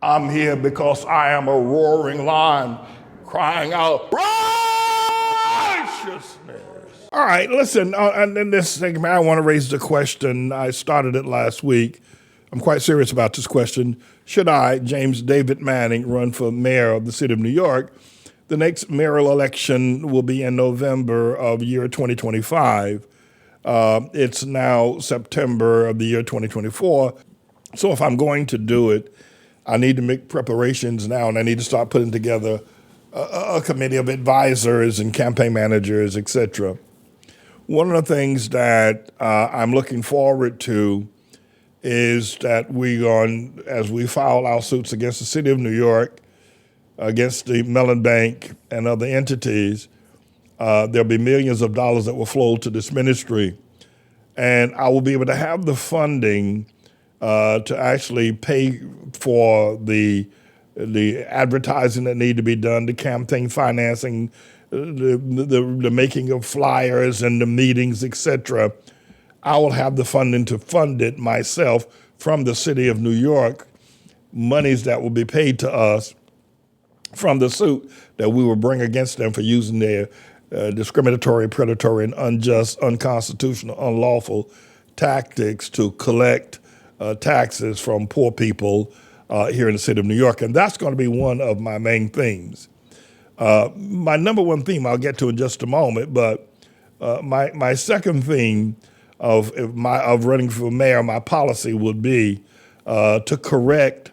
I'm here because I am a roaring lion crying out righteousness. All right, listen, and in this segment, I want to raise the question. I started it last week. I'm quite serious about this question. Should I, James David Manning, run for mayor of the city of New York? The next mayoral election will be in November of year 2025. It's now September of the year 2024. So if I'm going to do it, I need to make preparations now, and I need to start putting together a committee of advisors and campaign managers, et cetera. One of the things that I'm looking forward to is that as we file our suits against the city of New York, against the Mellon Bank and other entities, there'll be millions of dollars that will flow to this ministry. And I will be able to have the funding to actually pay for the advertising that need to be done, the campaign financing, the making of flyers and the meetings, et cetera. I will have the funding to fund it myself from the city of New York, monies that will be paid to us from the suit that we will bring against them for using their discriminatory, predatory, and unjust, unconstitutional, unlawful tactics to collect taxes from poor people here in the city of New York. And that's going to be one of my main themes. My number one theme I'll get to in just a moment, but my second theme of running for mayor, my policy would be to correct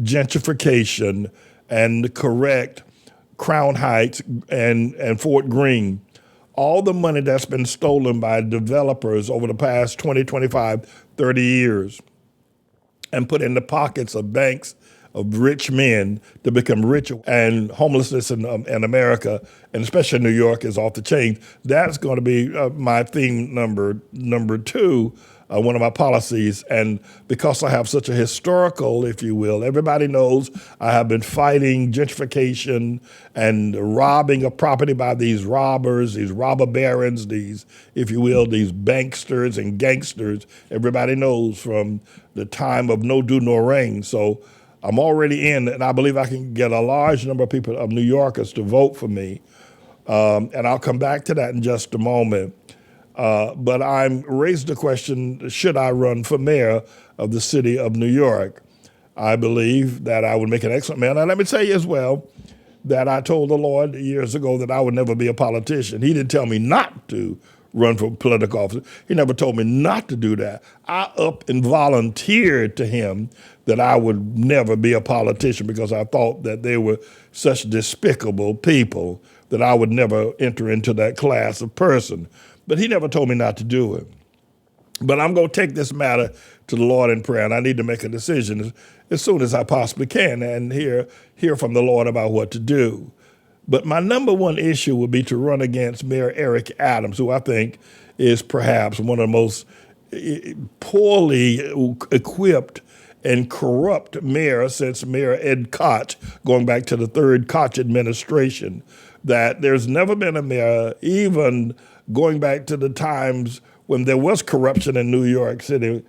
gentrification and correct Crown Heights and Fort Greene. All the money that's been stolen by developers over the past 20, 25, 30 years and put in the pockets of banks of rich men to become richer, and homelessness in America, and especially New York, is off the chain. That's going to be my theme number two, one of my policies. And because I have such a historical, if you will, everybody knows I have been fighting gentrification and robbing of property by these robbers, these robber barons, these, if you will, these banksters and gangsters. Everybody knows from the time of No Do No Rain. So I'm already in, and I believe I can get a large number of people, of New Yorkers, to vote for me. And I'll come back to that in just a moment. But I'm raised the question, should I run for mayor of the city of New York? I believe that I would make an excellent mayor. Now, let me tell you as well that I told the Lord years ago that I would never be a politician. He didn't tell me not to run for political office. He never told me not to do that. I up and volunteered to him that I would never be a politician because I thought that they were such despicable people that I would never enter into that class of person. But he never told me not to do it. But I'm going to take this matter to the Lord in prayer, and I need to make a decision as soon as I possibly can and hear from the Lord about what to do. But my number one issue would be to run against Mayor Eric Adams, who I think is perhaps one of the most poorly equipped and corrupt mayors since Mayor Ed Koch, going back to the third Koch administration, that there's never been a mayor, even going back to the times when there was corruption in New York City,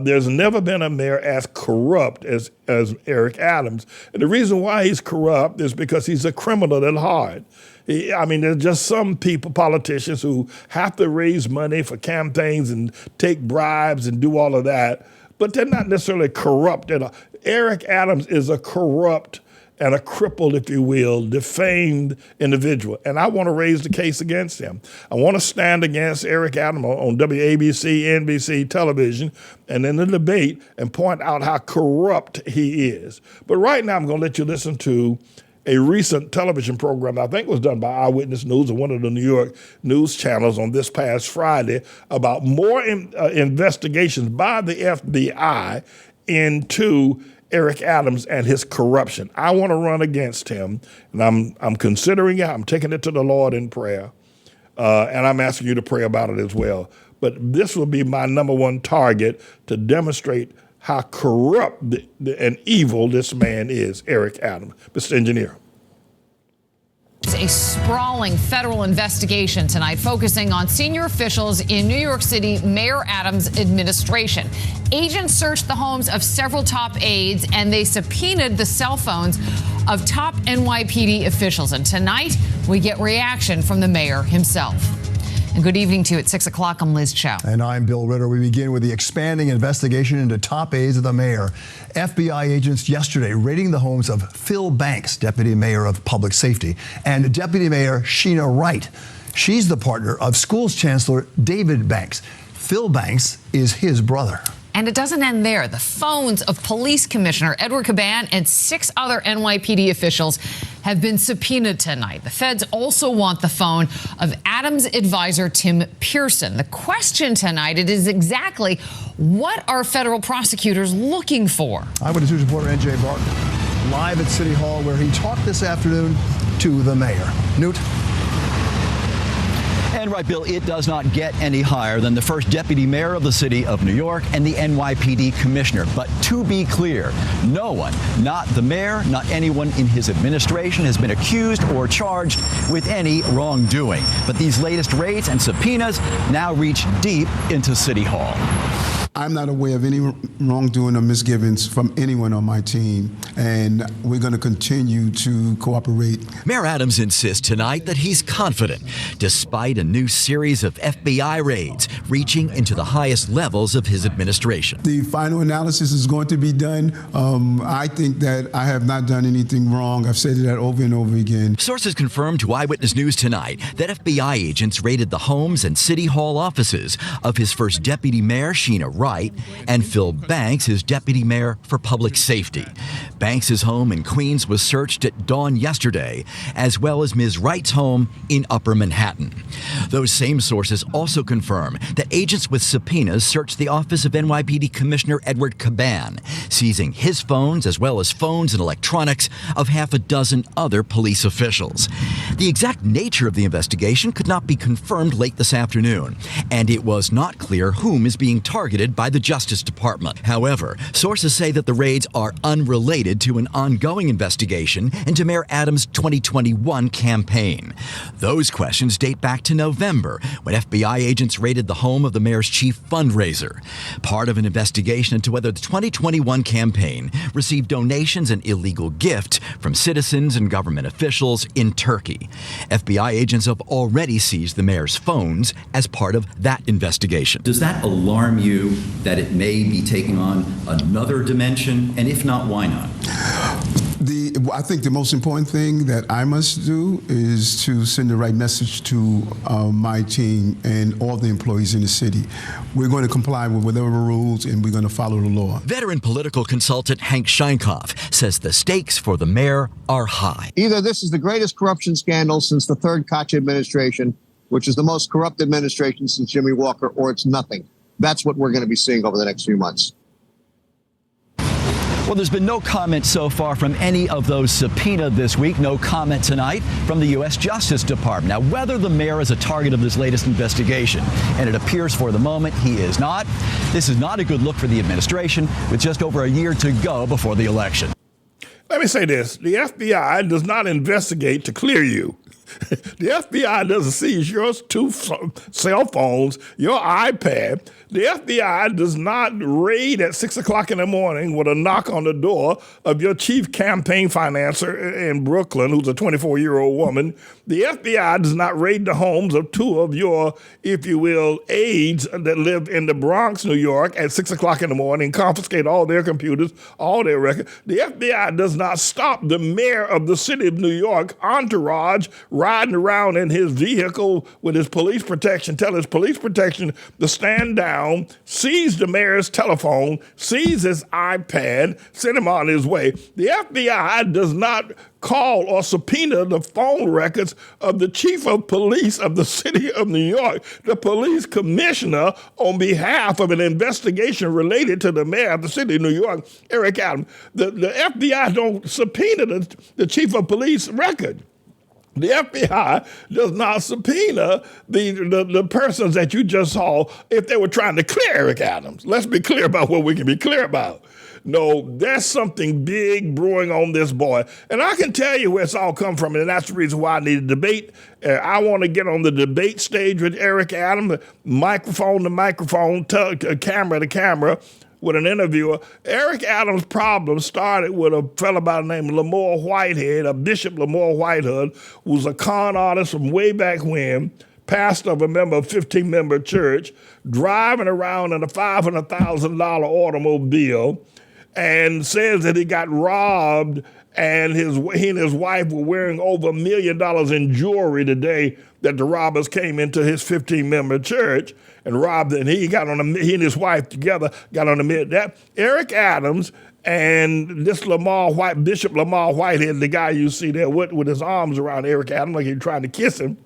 there's never been a mayor as corrupt as Eric Adams. And the reason why he's corrupt is because he's a criminal at heart. There's just some people, politicians, who have to raise money for campaigns and take bribes and do all of that, but they're not necessarily corrupt at all. Eric Adams is a corrupt and a crippled, if you will, defamed individual. And I want to raise the case against him. I want to stand against Eric Adams on WABC, NBC television, and in the debate and point out how corrupt he is. But right now, I'm going to let you listen to a recent television program I think was done by Eyewitness News or one of the New York news channels on this past Friday about more investigations by the FBI into Eric Adams and his corruption. I want to run against him, and I'm considering it. I'm taking it to the Lord in prayer, and I'm asking you to pray about it as well. But this will be my number one target, to demonstrate how corrupt and evil this man is, Eric Adams. Mr. Engineer. A sprawling federal investigation tonight focusing on senior officials in New York City Mayor Adams' administration. Agents searched the homes of several top aides and they subpoenaed the cell phones of top NYPD officials. And tonight we get reaction from the mayor himself. And good evening to you. At 6 o'clock, I'm Liz Chow. And I'm Bill Ritter. We begin with the expanding investigation into top aides of the mayor. FBI agents yesterday raiding the homes of Phil Banks, Deputy Mayor of Public Safety, and Deputy Mayor Sheena Wright. She's the partner of Schools Chancellor David Banks. Phil Banks is his brother. And it doesn't end there. The phones of Police Commissioner Edward Caban and 6 other NYPD officials have been subpoenaed tonight. The feds also want the phone of Adams' advisor, Tim Pearson. The question tonight is exactly what are federal prosecutors looking for? Eyewitness News reporter N.J. Barton live at City Hall where he talked this afternoon to the mayor. Newt? And right, Bill, it does not get any higher than the first deputy mayor of the city of New York and the NYPD commissioner. But to be clear, no one, not the mayor, not anyone in his administration has been accused or charged with any wrongdoing. But these latest raids and subpoenas now reach deep into City Hall. I'm not aware of any wrongdoing or misgivings from anyone on my team, and we're going to continue to cooperate. Mayor Adams insists tonight that he's confident, despite a new series of FBI raids reaching into the highest levels of his administration. The final analysis is going to be done. I think that I have not done anything wrong. I've said that over and over again. Sources confirmed to Eyewitness News tonight that FBI agents raided the homes and City Hall offices of his first deputy mayor, Sheena Wright, and Phil Banks, his deputy mayor for public safety. Banks' home in Queens was searched at dawn yesterday, as well as Ms. Wright's home in Upper Manhattan. Those same sources also confirm that agents with subpoenas searched the office of NYPD Commissioner Edward Caban, seizing his phones as well as phones and electronics of half a dozen other police officials. The exact nature of the investigation could not be confirmed late this afternoon, and it was not clear whom is being targeted by the Justice Department. However, sources say that the raids are unrelated to an ongoing investigation into Mayor Adams' 2021 campaign. Those questions date back to November, when FBI agents raided the home of the mayor's chief fundraiser, part of an investigation into whether the 2021 campaign received donations and illegal gifts from citizens and government officials in Turkey. FBI agents have already seized the mayor's phones as part of that investigation. Does that alarm you that it may be taking on another dimension? And if not, why not? I think the most important thing that I must do is to send the right message to my team and all the employees in the city. We're going to comply with whatever rules, and we're going to follow the law. Veteran political consultant Hank Scheinkoff says the stakes for the mayor are high. Either this is the greatest corruption scandal since the third Koch administration, which is the most corrupt administration since Jimmy Walker, or it's nothing. That's what we're going to be seeing over the next few months. Well, there's been no comment so far from any of those subpoenaed this week. No comment tonight from the U.S. Justice Department. Now, whether the mayor is a target of this latest investigation, and it appears for the moment he is not, this is not a good look for the administration with just over a year to go before the election. Let me say this. The FBI does not investigate to clear you. The FBI doesn't seize your 2 cell phones, your iPad. The FBI does not raid at 6 o'clock in the morning with a knock on the door of your chief campaign financier in Brooklyn, who's a 24-year-old woman. The FBI does not raid the homes of 2 of your, if you will, aides that live in the Bronx, New York, at 6 o'clock in the morning, confiscate all their computers, all their records. The FBI does not stop the mayor of the city of New York entourage riding around in his vehicle with his police protection, tell his police protection to stand down, seize the mayor's telephone, seize his iPad, send him on his way. The FBI does not call or subpoena the phone records of the chief of police of the city of New York, the police commissioner, on behalf of an investigation related to the mayor of the city of New York, Eric Adams. The FBI don't subpoena the chief of police record. The FBI does not subpoena the persons that you just saw if they were trying to clear Eric Adams. Let's be clear about what we can be clear about. No, there's something big brewing on this boy. And I can tell you where it's all come from, and that's the reason why I need a debate. I want to get on the debate stage with Eric Adams, microphone to microphone, camera to camera, with an interviewer. Eric Adams' problem started with a fellow by the name of Lamar Whitehead, a Bishop Lamar Whitehead, who was a con artist from way back when, pastor of a member of 15-member church, driving around in a $500,000 automobile, and says that he got robbed, and he and his wife were wearing over $1 million in jewelry the day that the robbers came into his 15-member church and robbed it. And he and his wife together got on that. Eric Adams and this Bishop Lamar Whitehead, the guy you see there with his arms around Eric Adams like he's trying to kiss him,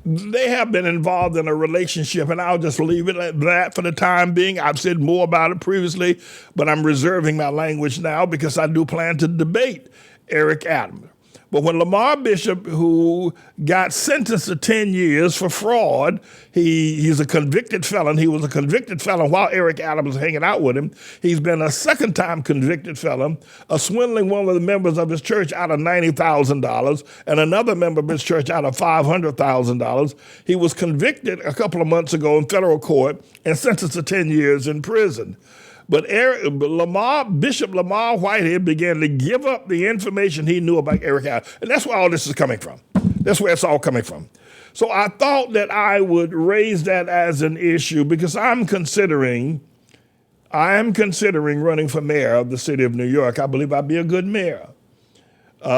they have been involved in a relationship, and I'll just leave it at that for the time being. I've said more about it previously, but I'm reserving my language now because I do plan to debate Eric Adams. But when Lamar Bishop, who got sentenced to 10 years for fraud, he's a convicted felon. He was a convicted felon while Eric Adams was hanging out with him. He's been a second-time convicted felon, swindling one of the members of his church out of $90,000 and another member of his church out of $500,000. He was convicted a couple of months ago in federal court and sentenced to 10 years in prison. But Bishop Lamar Whitehead began to give up the information he knew about Eric Adams. And that's where all this is coming from. That's where it's all coming from. So I thought that I would raise that as an issue because I'm considering running for mayor of the city of New York. I believe I'd be a good mayor. We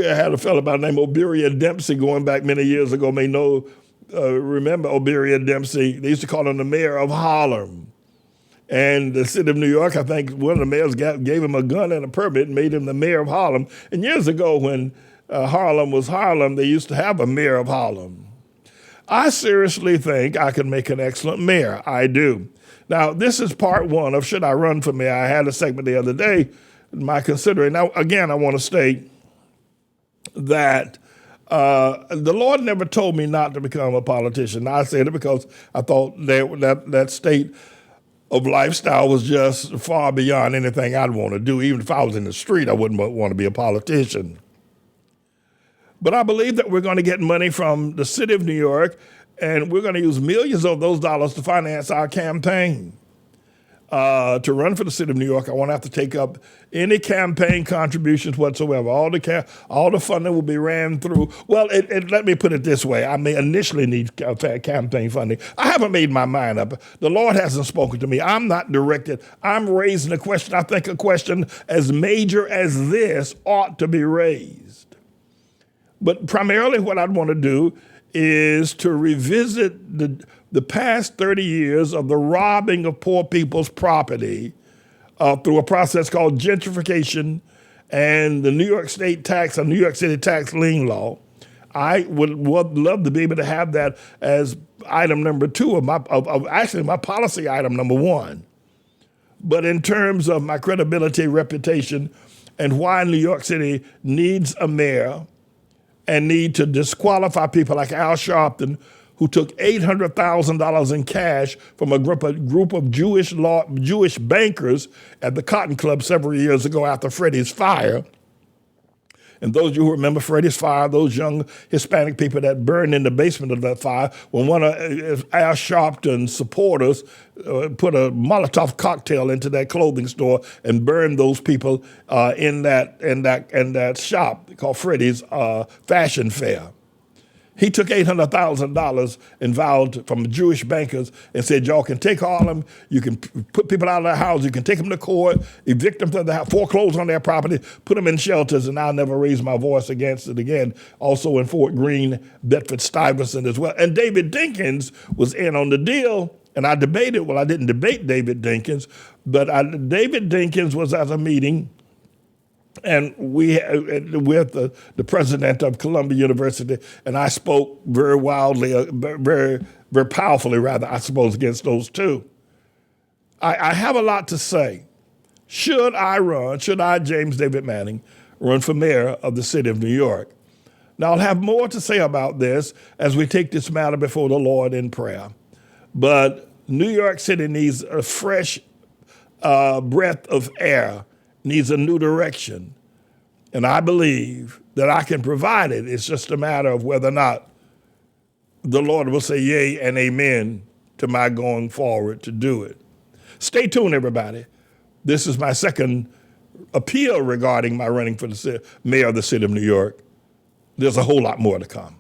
had a fellow by the name of Oberia Dempsey going back many years ago. Remember Oberia Dempsey? They used to call him the mayor of Harlem. And the city of New York, I think one of the mayors gave him a gun and a permit and made him the mayor of Harlem. And years ago when Harlem was Harlem, they used to have a mayor of Harlem. I seriously think I can make an excellent mayor. I do. Now, this is part one of Should I Run for Mayor? I had a segment the other day, my considering. Now, again, I want to state that the Lord never told me not to become a politician. I said it because I thought that state of lifestyle was just far beyond anything I'd want to do. Even if I was in the street, I wouldn't want to be a politician. But I believe that we're going to get money from the city of New York, and we're going to use millions of those dollars to finance our campaign. To run for the city of New York, I won't have to take up any campaign contributions whatsoever. All the funding will be ran through. Well, let me put it this way. I may initially need campaign funding. I haven't made my mind up. The Lord hasn't spoken to me. I'm not directed. I'm raising a question. I think a question as major as this ought to be raised. But primarily what I'd want to do is to revisit the past 30 years of the robbing of poor people's property through a process called gentrification and the New York State tax or New York City tax lien law. I would love to be able to have that as item number two of my policy item number one. But in terms of my credibility, reputation, and why New York City needs a mayor and need to disqualify people like Al Sharpton, who took $800,000 in cash from a group of Jewish bankers at the Cotton Club several years ago after Freddie's fire. And those of you who remember Freddie's fire, those young Hispanic people that burned in the basement of that fire, when one of Al Sharpton's supporters put a Molotov cocktail into that clothing store and burned those people in that shop called Freddie's Fashion Fair. He took $800,000 involved from Jewish bankers and said, y'all can take Harlem, you can put people out of their house, you can take them to court, evict them from the house, foreclose on their property, put them in shelters, and I'll never raise my voice against it again. Also in Fort Greene, Bedford-Stuyvesant as well. And David Dinkins was in on the deal, and I debated, well, I didn't debate David Dinkins, but David Dinkins was at a meeting and we with the president of Columbia University, and I spoke very wildly, very powerfully, rather, I suppose, against those two. I have a lot to say. Should I, James David Manning, run for mayor of the city of New York. Now, I'll have more to say about this as we take this matter before the Lord in prayer. But New York City needs a fresh breath of air, needs a new direction. And I believe that I can provide it. It's just a matter of whether or not the Lord will say yea and amen to my going forward to do it. Stay tuned, everybody. This is my second appeal regarding my running for the mayor of the city of New York. There's a whole lot more to come.